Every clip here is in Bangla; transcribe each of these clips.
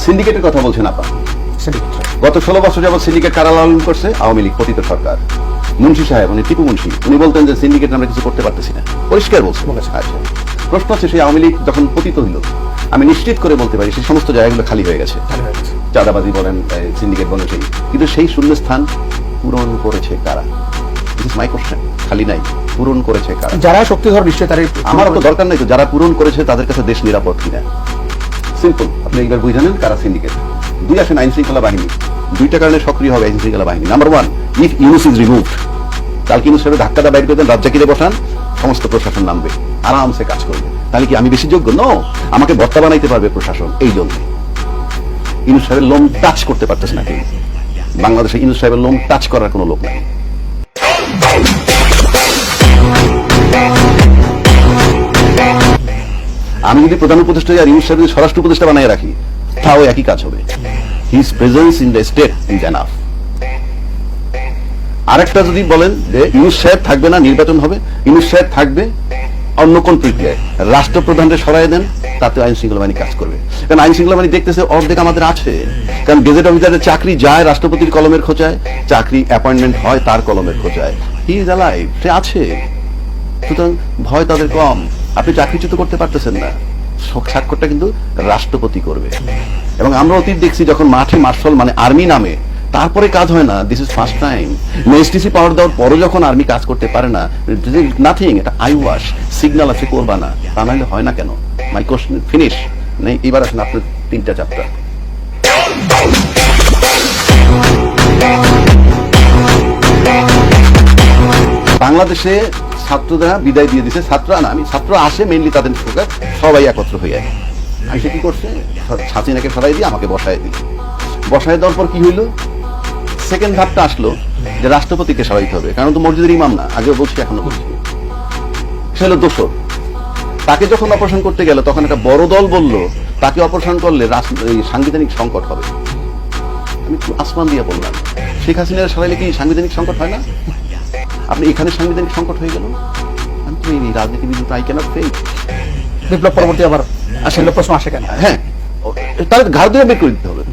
সিন্ডিকেটের কথা বলছেন আপা। গত 16 বছর যাবত সিন্ডিকেট কারা লালন করছে? আওয়ামী লীগ পতিত সরকার। মুন্সি সাহেব, উনি টিপু মুন্সি, উনি বলতেন যে সিন্ডিকেট আমরা কিছু করতে পারতেছি না, পরিষ্কার বলছে। আচ্ছা, প্রশ্ন হচ্ছে সেই আওয়ামী লীগ যখন পতিত হইল, আমি নিশ্চিত করে বলতে পারি সেই সমস্ত জায়গাগুলো খালি হয়ে গেছে। চাঁদাবাজি বলেন, সিন্ডিকেট বলেন, কিন্তু সেই শূন্য স্থান পূরণ করেছে কারা? This is my question. খালি নাই, পূরণ করেছে কারা? যারা শক্তিধর নিশ্চয়ই তার আমার তো দরকার নাই তো, যারা পূরণ করেছে তাদের কাছে দেশ নিরাপদ কিনা। সিম্পল, আপনি এইবার বুঝে নেন কারা সিন্ডিকেট। দুই আসেন আইন শৃঙ্খলা বাহিনী, দুইটা কারণে সক্রিয় হবে আইন শৃঙ্খলা বাহিনী। Number one, if Yunus is removed, কালকে ইউনুস সাহেব ধাক্কাটা বাইর করে দেন, রাজ্জাকিরে বসান, সমস্ত প্রশাসন নামবে, আরামসে কাজ করবে। তাহলে কি আমি বেশি যোগ্য? নো, আমাকে বর্তা বানাইতে পারবে প্রশাসন। এই জন্য ইউনুস সাহেবের লোম টাচ করতে পারতেছে না কেউ। বাংলাদেশে ইউনুস সাহেবের লোম টাচ করার কোনো লোক নাই। আমি যদি প্রধান উপদেষ্টা আর ইউনুস সাহেব স্বরাষ্ট্র উপদেষ্টা বানিয়ে রাখি, তাও একই কাজ হবে। His presence in the state is enough. আরেকটা যদি বলেন যে ইউনুস সাহেব থাকবে না, নির্বাচন হবে, ইউনুস সাহেব থাকবে অন্য কোন প্রক্রিয়ায়, রাষ্ট্রপ্রধানকে সরাই দেন, তাতে আইন শৃঙ্খলা বাহিনী কাজ করবে। কারণ আইন শৃঙ্খলা বাহিনী দেখতেছে অর্ধেক আমাদের আছে। কারণ গেজেট অফিসারের চাকরি যায় রাষ্ট্রপতির কলমের খোঁচায়, চাকরি অ্যাপয়েন্টমেন্ট হয় তার কলমের খোঁচায়। হি ইজ অ্যালাইভ, সে আছে। সুতরাং ভয় তাদের কম। আপনি চাকরিচ্যুত করতে পারতেছেন না, স্বাক্ষরটা কিন্তু রাষ্ট্রপতি করবে। এবং আমরা অতীত দেখছি যখন মাঠে মার্শাল মানে আর্মি নামে, তারপরে কাজ হয় না। This is first time. STC পাওয়ার দেওয়ার পরও যখন আর্মি কাজ করতে পারে না, নাথিং, এটা আই ওয়াশ, সিগন্যাল আছে, করবা না, তা নাহলে হয় না কেন? মাই কোশ্চেন ফিনিশ নেই। এবার আসেন আপনার 3টা চ্যাপ্টার। বাংলাদেশে ছাত্ররা বিদায় দিয়ে দিছে। ছাত্ররা না, আমি ছাত্র আসে মেইনলি তাদের ফোকাস, সবাই একত্র হয়ে আইসে কি করছে, হাসিনাকে সরাই দিয়ে আমাকে বসায় দিল। বসায় দেওয়ার পর কি হইলো, সেকেন্ড ধাপটা আসলো যে রাষ্ট্রপতিকে সরাইতে হবে, কারণ তো মসজিদের ইমাম না, আগেও বলছি এখনো বলছি। সে হলো দোসর। তাকে যখন অপারেশন করতে গেল, তখন একটা বড় দল বলল তাকে অপারেশন করলে সাংবিধানিক সংকট হবে। আমি আসমান দিয়ে বললাম, শেখ হাসিনার সরাইলে কি সাংবিধানিক সংকট হয় না? আপনি এখানে সাংবিধানিক সংকট হয়ে গেল। আমি তো এই রাজনীতিবিদ, আই ক্যানট ফেক। বিপ্লব পরবর্তী আবার আসলে প্রশ্ন আসে কেন? হ্যাঁ, তাহলে ঘাড় দিয়ে বের করে দিতে হবে।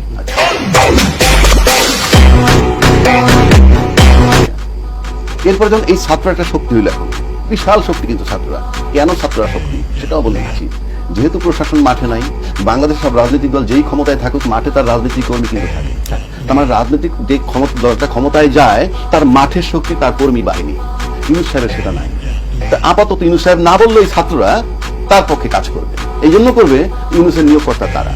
এরপর যখন এই ছাত্র একটা শক্তি হইল, এখন বিশাল শক্তি, কিন্তু ছাত্ররা কেন ছাত্ররা শক্তি সেটাও বলে দিচ্ছি। যেহেতু প্রশাসন মাঠে নাই, বাংলাদেশ সব রাজনৈতিক দল যেই ক্ষমতায় থাকুক, মাঠে তার রাজনৈতিক কর্মী কিন্তু থাকে। আমার রাজনৈতিক যে দলটা ক্ষমতায় যায়, তার মাঠের শক্তি তার কর্মী বাহিনী। ইউনুস সাহেবের সেটা নাই। আপাতত ইউনুস সাহেব না বললে এই ছাত্ররা তার পক্ষে কাজ করবে। এই জন্য করবে, ইউনুসের নিয়োগকর্তা তারা।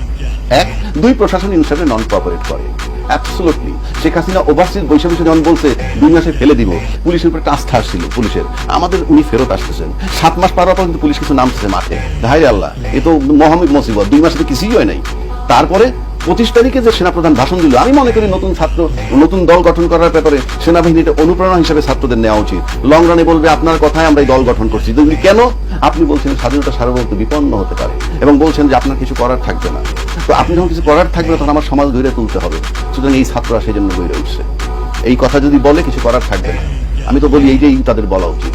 1, 2, প্রশাসন ইউনুস সাহেবের নন কোঅপারেট করে। অ্যাবসলিউটলি। শেখ হাসিনা ওভারসিজ বৈশা যখন বলছে 2 মাসে ফেলে দিব, পুলিশের উপর একটা আস্থা আসছিল পুলিশের, আমাদের উনি ফেরত আসতেছেন। 7 মাস পার পর কিন্তু পুলিশ কিছু নামতেছে মাঠে। হায় আল্লাহ, এ তো মহামিক মুসিবত। 2 মাসে তো কিছুই হয় নাই। তারপরে 25 তারিখে যে সেনাপ্রধান ভাষণ দিল, আমি মনে করি নতুন দল গঠন করার ব্যাপারে সেনাবাহিনীটা অনুপ্রেরণা হিসেবে ছাত্রদের নেওয়া উচিত। লং রানে বলবে আপনার কথায় আমরা এই দল গঠন করছি। কেন? আপনি বলছেন স্বাধীনতা সার্বভৌমত্ব বিপন্ন হতে পারে, এবং বলছেন যে আপনার কিছু করার থাকবে না। তো আপনি যখন কিছু করার থাকবে না, তখন আমার সমাজ গড়ে তুলতে হবে। সুতরাং এই ছাত্ররা সেই জন্য গড়ে উঠছে। এই কথা যদি বলে কিছু করার থাকবে না, আমি তো বলি এইটাই তাদের বলা উচিত।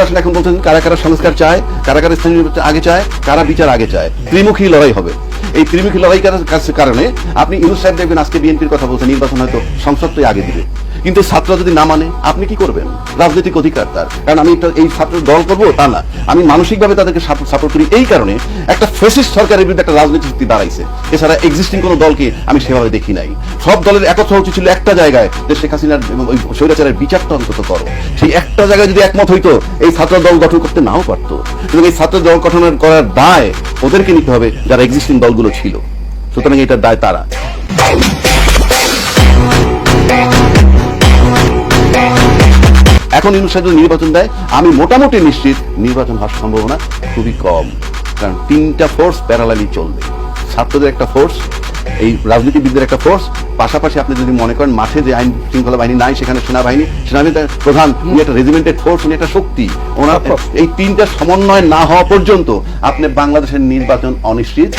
আসলে এখন বলছেন কারা কারা সংস্কার চায়, কারা কারা স্থানীয় আগে চায়, কারা বিচার আগে চায়। ত্রিমুখী লড়াই হবে। এই ত্রিমুখী লড়াই কারণে আপনি ইউনুস সাহেব দেখবেন আজকে বিএনপির কথা বলছেন, নির্বাচন হয়তো সংসদটাই আগে দিবে, কিন্তু ছাত্র যদি না মানে আপনি কি করবেন? রাজনৈতিক অধিকার তার। কারণ আমি এই ছাত্র দল করবো তা না, আমি মানসিকভাবে তাদেরকে সাপোর্ট করি। এই কারণে একটা ফ্যাসিস্ট সরকারের বিরুদ্ধে একটা রাজনৈতিক শক্তি দাঁড়াইছে। এছাড়া এক্সিস্টিং কোনো দলকে আমি সেভাবে দেখি নাই। সব দলের একত্র উচিত ছিল একটা জায়গায়, যে শেখ হাসিনার স্বৈরাচারের বিচারটা অন্তত করো। সেই একটা জায়গায় যদি একমত হইতো, এই ছাত্র দল গঠন করতে নাও পারতো। কিন্তু এই ছাত্র দল গঠন করার দায় ওদেরকে নিতে হবে যারা এক্সিস্টিং দলগুলো ছিল। সুতরাং এটার দায় তারা। এখন ইউনুস সাহেব যদি নির্বাচন দেয়, আমি মোটামুটি নিশ্চিত নির্বাচন হওয়ার সম্ভাবনা খুবই কম। কারণ 3টা ফোর্স প্যারালালি চলবে। ছাত্রদের একটা ফোর্স, এই রাজনীতিবিদদের একটা ফোর্স, পাশাপাশি আপনি যদি মনে করেন মাঠে যে আইন শৃঙ্খলা বাহিনী নাই, সেখানে সেনাবাহিনীর প্রধান, উনি একটা রেজিমেন্টেড ফোর্স, উনি একটা শক্তি। ওনার এই 3টা সমন্বয় না হওয়া পর্যন্ত আপনি বাংলাদেশের নির্বাচন অনিশ্চিত।